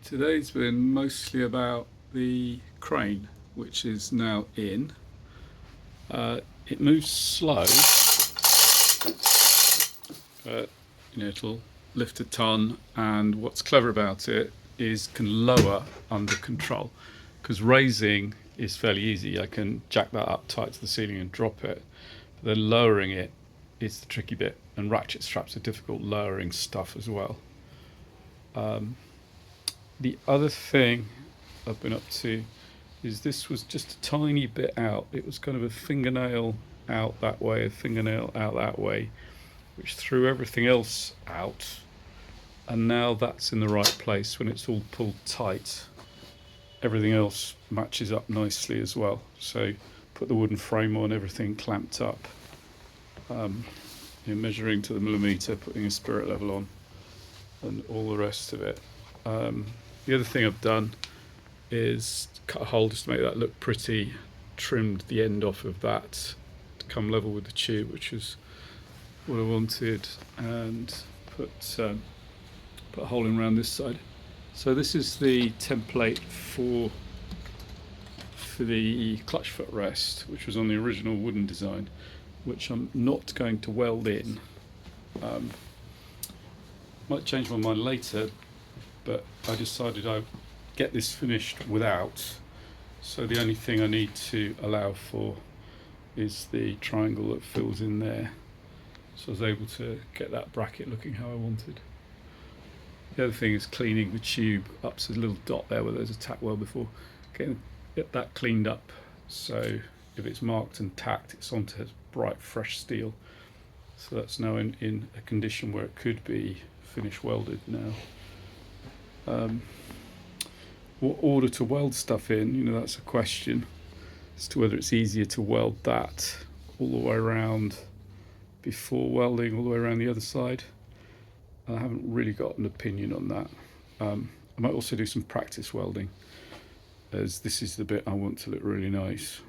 Today's been mostly about the crane, which is now in. It moves slow, but it'll lift a ton, and what's clever about it is can lower under control, because raising is fairly easy. I can jack that up tight to the ceiling and drop it, but then lowering it is the tricky bit, and ratchet straps are difficult lowering stuff as well. The other thing I've been up to is this was just a tiny bit out. It was kind of a fingernail out that way, a fingernail out that way, which threw everything else out. And now that's in the right place. When it's all pulled tight, everything else matches up nicely as well. So put the wooden frame on, everything clamped up, measuring to the millimetre, putting a spirit level on, and all the rest of it. The other thing I've done is cut a hole just to make that look pretty, trimmed the end off of that to come level with the tube, which is what I wanted, and put a hole in around this side. So this is the template for the clutch foot rest, which was on the original wooden design, which I'm not going to weld in. Might change my mind later, but I decided I'd get this finished without, so the only thing I need to allow for is the triangle that fills in there, so I was able to get that bracket looking how I wanted. The other thing is cleaning the tube up to the little dot there where there's a tack weld before, get that cleaned up, so if it's marked and tacked, it's onto bright fresh steel, so that's now in a condition where it could be finish welded now. What order to weld stuff in, that's a question as to whether it's easier to weld that all the way around before welding all the way around the other side. I haven't really got an opinion on that. I might also do some practice welding, as this is the bit I want to look really nice.